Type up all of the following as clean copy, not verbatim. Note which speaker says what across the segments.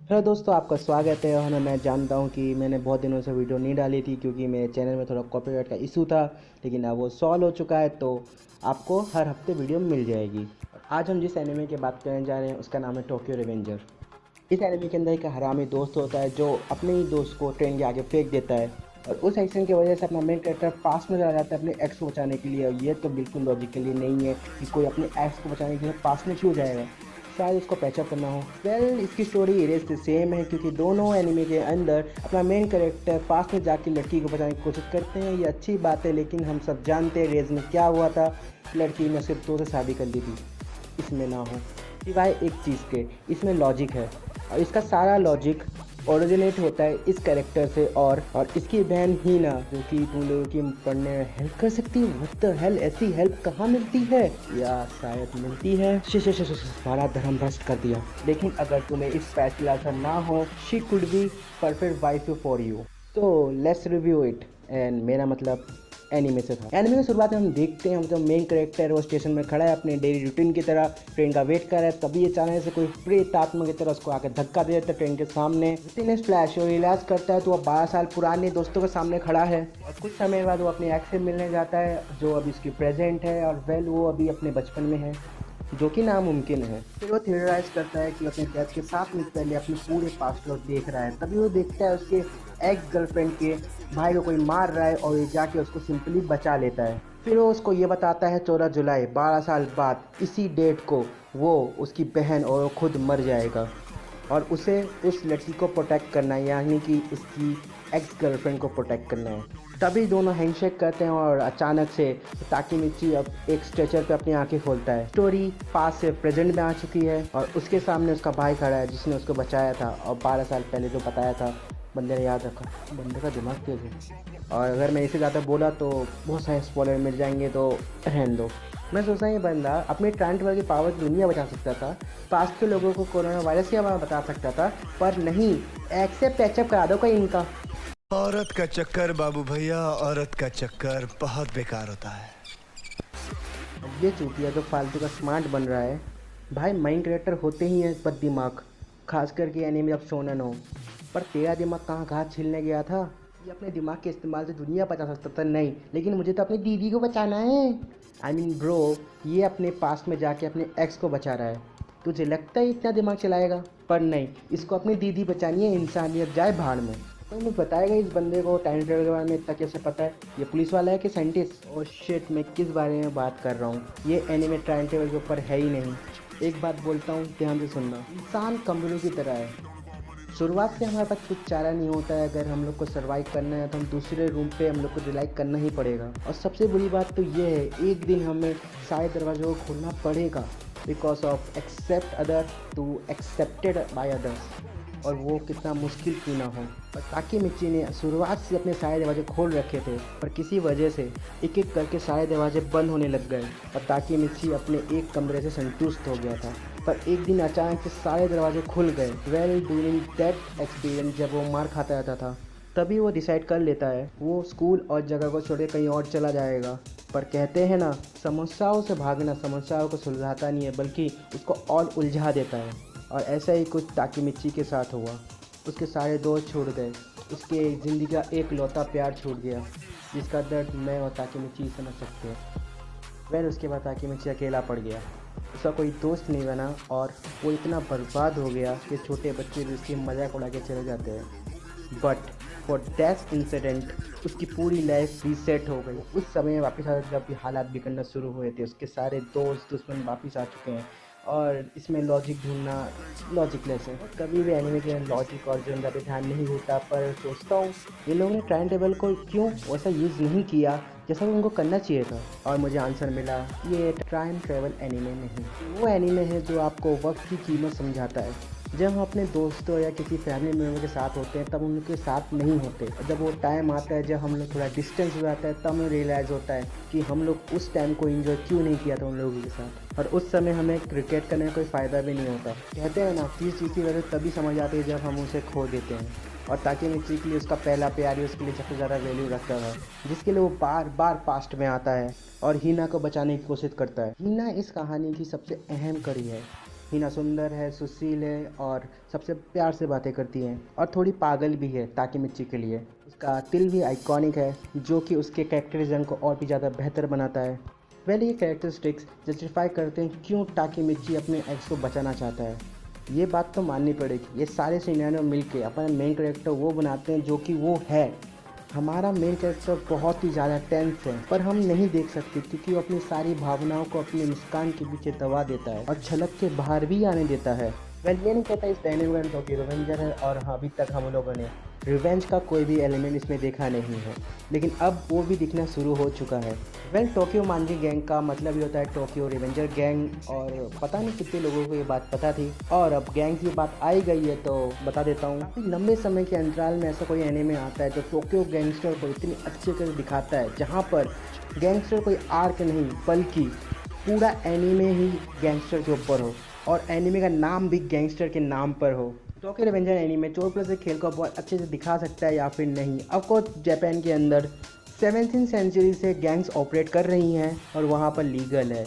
Speaker 1: Hello दोस्तों, आपका स्वागत है। और मैं जानता हूं कि मैंने बहुत दिनों से वीडियो नहीं डाली थी क्योंकि मेरे चैनल में थोड़ा कॉपीराइट का इशू था, लेकिन अब वो सॉल्व हो चुका है, तो आपको हर हफ्ते वीडियो मिल जाएगी। और आज हम जिस एनिमे की बात करने जा रहे हैं उसका नाम है टोक्यो रिवेंजर। इस एनिमे के अंदर एक हरामी दोस्त होता है जो अपने ही दोस्त को ट्रेन के आगे फेंक देता है, और उस एक्शन की वजह से अपना मेन कैरेक्टर पास में चला जाता है अपने एक्स को बचाने के लिए। और ये तो बिल्कुल लॉजिकली नहीं है कि कोई अपने एक्स को बचाने के लिए पास में क्यों जाएगा, शायद उसको पैचअप करना हो। इसकी स्टोरी इरेज से सेम है क्योंकि दोनों एनिमे के अंदर अपना मेन कैरेक्टर पास में जाके लड़की को बचाने की कोशिश करते हैं। ये अच्छी बात है, लेकिन हम सब जानते हैं रेज में क्या हुआ था। लड़की ने सिर्फ दो से शादी कर ली थी, इसमें ना हो सिवाय एक चीज़ के, इसमें लॉजिक है। और इसका सारा लॉजिक ओरिजिनेट होता है इस कैरेक्टर से और इसकी बहन हीना, जो कि तुम लोगों की पढ़ने में हेल्प कर सकती है। व्हाट द हेल, ऐसी हेल्प कहाँ मिलती है, या शायद मिलती है। सारा धर्म भ्रष्ट कर दिया। लेकिन अगर तुम्हें इस फैसला से ना हो, she could be perfect wife for you. तो लेट्स रिव्यू इट। एंड मेरा मतलब एनिमे से था। एनिमे की शुरुआत में हम देखते हैं, जो मेन कैरेक्टर वो स्टेशन में खड़ा है अपने डेली रूटीन की तरह, ट्रेन का वेट कर रहा है। तभी अचानक से कोई प्रेत आत्मा की तरह उसको आकर धक्का दे देता है ट्रेन के सामने। फ्लैश और रियलाइज करता है तो वो 12 साल पुराने दोस्तों के सामने खड़ा है। और कुछ समय बाद वो अपने एक्स से मिलने जाता है जो अभी उसकी प्रेजेंट है, और वो अभी अपने बचपन में है, जो कि नामुमकिन है। फिर वो थियराइज करता है कि अपने डेथ के 7 मिनट पहले अपने पूरे पास्ट को देख रहा है। तभी वो देखता है उसके एक्स गर्लफ्रेंड के भाई को कोई मार रहा है, और ये जाके उसको सिंपली बचा लेता है। फिर वो उसको ये बताता है 14 जुलाई 12 साल बाद इसी डेट को वो, उसकी बहन और वो खुद मर जाएगा, और उसे उस लड़की को प्रोटेक्ट करना है, यानी कि उसकी एक्स गर्लफ्रेंड को प्रोटेक्ट करना है। तभी दोनों हैंडशेक करते हैं और अचानक से ताकीमिची अब एक स्ट्रेचर पे अपनी आंखें खोलता है। स्टोरी पास से प्रेजेंट में आ चुकी है और उसके सामने उसका भाई खड़ा है जिसने उसको बचाया था, और 12 साल पहले जो बताया था बंदे ने याद रखा। बंदे का दिमाग तेज है, और अगर मैं इसे ज़्यादा बोला तो बहुत सारे स्पॉइलर मिल जाएंगे, तो रहने दो। मैं सोचता ये बंदा अपने टाइम ट्रेवल की पावर से दुनिया बचा सकता था, पास्ट के लोगों को कोरोना वायरस के बारे में बता सकता था, पर नहीं, एक्स से पैचअप करा दो कोई इनका।
Speaker 2: औरत का चक्कर बाबू भैया, औरत का चक्कर बहुत बेकार होता है।
Speaker 1: ये चूतिया जो फालतू का स्मार्ट बन रहा है, भाई माइंड करेक्टर होते ही हैं बद दिमाग, खास करके एनीमे जब शोनन हो। पर तेरा दिमाग कहाँ घास छीलने गया था। ये अपने दिमाग के इस्तेमाल से दुनिया बचा सकता था, नहीं, लेकिन मुझे तो अपनी दीदी को बचाना है। आई मीन ब्रो, ये अपने पास में जाके अपने एक्स को बचा रहा है। तुझे लगता है इतना दिमाग चलाएगा, पर नहीं, इसको अपनी दीदी बचानी है। इंसानियत जाए भाड़ में। तो मुझे बताएगा इस बंदे को टाइम ट्रेवल के बारे में इतना कैसे पता है। ये पुलिस वाला है कि साइंटिस्ट? और शिट, मैं किस बारे में बात कर रहा हूँ, ये एनिमे टाइम टेबल के ऊपर है ही नहीं। एक बात बोलता हूँ, ध्यान से सुनना। इंसान कमरों की तरह है। शुरुआत से हमारे पास कुछ चारा नहीं होता है। अगर हम लोग को सर्वाइव करना है तो हम दूसरे रूम पे हम लोग को रिलाई करना ही पड़ेगा। और सबसे बुरी बात तो ये है, एक दिन हमें सारे दरवाज़ों को खोलना पड़ेगा, because of accept other to accepted by others. और वो कितना मुश्किल क्यों ना हो। और ताकीमिची ने शुरुआत से अपने सारे दरवाजे खोल रखे थे, पर किसी वजह से एक एक करके सारे दरवाजे बंद होने लग गए, और ताकीमिची अपने एक कमरे से संतुष्ट हो गया था। पर एक दिन अचानक से सारे दरवाजे खुल गए। ड्यूरिंग दैट एक्सपीरियंस, जब वो मार खाता रहता था, तभी वो डिसाइड कर लेता है वो स्कूल और जगह को छोड़ के कहीं और चला जाएगा। पर कहते हैं ना, समस्याओं से भागना समस्याओं को सुलझाता नहीं है, बल्कि उसको और उलझा देता है। और ऐसा ही कुछ ताकीमिची के साथ हुआ। उसके सारे दोस्त छूट गए, उसके ज़िंदगी का एक लौता प्यार छूट गया, जिसका दर्द मैं और ताकीमिची समझ सकते हैं। उसके बाद ताकीमिची अकेला पड़ गया, उसका कोई दोस्त नहीं बना, और वो इतना बर्बाद हो गया कि छोटे बच्चे भी उसकी मजाक उड़ा के चले जाते हैं। बट फॉर दैट इंसिडेंट उसकी पूरी लाइफ रीसेट हो गई। उस समय वापस आ, जब हालात बिगड़ना शुरू हुए थे, उसके सारे दोस्त दुश्मन वापस आ चुके हैं। और इसमें लॉजिक ढूंढना लॉजिकलेस है। कभी भी एनिमे के लॉजिक और जनरा पे ध्यान नहीं होता, पर सोचता हूँ ये लोगों ने टाइम टेबल को क्यों वैसा यूज़ नहीं किया जैसा उनको करना चाहिए था। और मुझे आंसर मिला, ये टाइम ट्रेवल एनिमे नहीं, वो एनिमे है जो आपको वक्त की कीमत समझाता है। जब हम अपने दोस्तों या किसी फैमिली मेम्बर के साथ होते हैं तब उनके साथ नहीं होते, और जब वो टाइम आता है जब हम लोग थोड़ा डिस्टेंस हो जाता है, तब हमें रियलाइज़ होता है कि हम लोग उस टाइम को एंजॉय क्यों नहीं किया था उन लोगों के साथ। और उस समय हमें क्रिकेट करने का कोई फ़ायदा भी नहीं होता। कहते हैं ना, चीज़ चीज़ की वजह तभी समझ आती है जब हम उसे खो देते हैं। और ताकीमिची के लिए उसका पहला प्यार ही उसके लिए सबसे ज़्यादा वैल्यू रखता था, जिसके लिए वो बार बार पास्ट में आता है और हीना को बचाने की कोशिश करता है। हीना इस कहानी की सबसे अहम कड़ी है। हिना सुंदर है, सुशील है और सबसे प्यार से बातें करती है और थोड़ी पागल भी है ताकि मिर्ची के लिए। उसका तिल भी आइकॉनिक है जो कि उसके कैरेक्टरिज्म को और भी ज़्यादा बेहतर बनाता है। ये कैरेक्टरिस्टिक्स जस्टिफाई करते हैं क्यों टाकी मिर्ची अपने एक्स को बचाना चाहता है। ये बात तो माननी पड़ेगी, ये सारे सिनेरियो मिलके अपना मेन कैरेक्टर वो बनाते हैं जो कि वो है। हमारा मेन कैरेक्टर बहुत ही ज़्यादा टेंस है पर हम नहीं देख सकते क्योंकि वो अपनी सारी भावनाओं को अपनी मुस्कान के पीछे दबा देता है और झलक के बाहर भी आने देता है। ये नहीं कहता इस डायनेमिक टोक्यो रिवेंजर है और अभी तक हम लोगों ने रिवेंज का कोई भी एलिमेंट इसमें देखा नहीं है, लेकिन अब वो भी दिखना शुरू हो चुका है। टोक्यो मांजी गैंग का मतलब ये होता है टोक्यो रिवेंजर गैंग, और पता नहीं कितने लोगों को ये बात पता थी और अब गैंग की बात आई गई है तो बता देता हूँ। काफ़ी लंबे समय के अंतराल में ऐसा कोई एनीमे आता है जो टोक्यो गैंगस्टर को इतनी अच्छे से दिखाता है, जहाँ पर गैंगस्टर कोई आर्क नहीं बल्कि पूरा एनीमे ही गैंगस्टर के ऊपर हो और एनीमे का नाम भी गैंगस्टर के नाम पर हो। टोक्यो रिवेंजर एनीमे 4+ खेल को बहुत अच्छे से दिखा सकता है या फिर नहीं। ऑफकोर्स जापान के अंदर 17th सेंचुरी से गैंग्स ऑपरेट कर रही हैं और वहाँ पर लीगल है,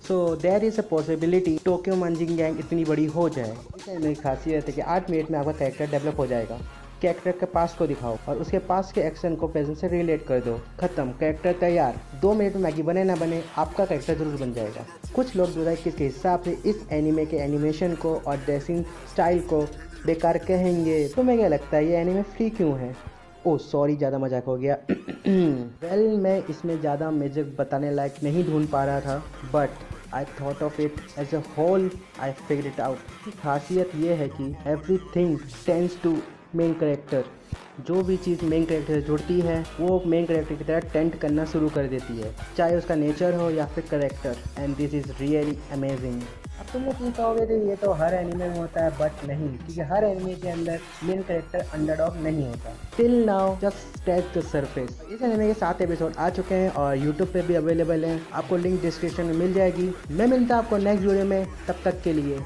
Speaker 1: so there is a possibility Tokyo मांजिंग गैंग इतनी बड़ी हो जाए। इस एनीमे की खासियत है कि 8 मिनट में आपका कैरेक्टर डेवलप हो जाएगा। कैरेक्टर के पास को दिखाओ और उसके पास के एक्शन को प्रेजेंट से रिलेट कर दो, खत्म, कैरेक्टर तैयार। 2 मिनट में मैगी बने ना बने आपका कैरेक्टर जरूर बन जाएगा। कुछ लोग 2021 के हिसाब से इस एनीमे के एनिमेशन को और ड्रेसिंग स्टाइल को बेकार कहेंगे। तुम्हें क्या लगता है ये एनीमे फ्री क्यों है? ओह सॉरी, ज़्यादा मजाक हो गया। मैं इसमें ज़्यादा मेजर बताने लायक नहीं ढूंढ पा रहा था, but I thought of it as a whole, I figure it out. खासियत ये है कि everything tends to main character. जो भी चीज़ मेन कैरेक्टर से जुड़ती है वो मेन कैरेक्टर की तरह टेंट करना शुरू कर देती है, चाहे उसका नेचर हो या फिर character, and this is really amazing. अब तुम लोग कहोगे तो ये तो हर एनिमे में होता है, बट नहीं, क्योंकि हर एनिमे के अंदर मेन कैरेक्टर अंडरडॉग नहीं होता। Till now just scratch the surface. इस एनिमे के 7 एपिसोड आ चुके हैं और यूट्यूब पे भी अवेलेबल हैं, आपको लिंक डिस्क्रिप्शन में मिल जाएगी। मैं मिलता हूं आपको नेक्स्ट वीडियो में, तब तक के लिए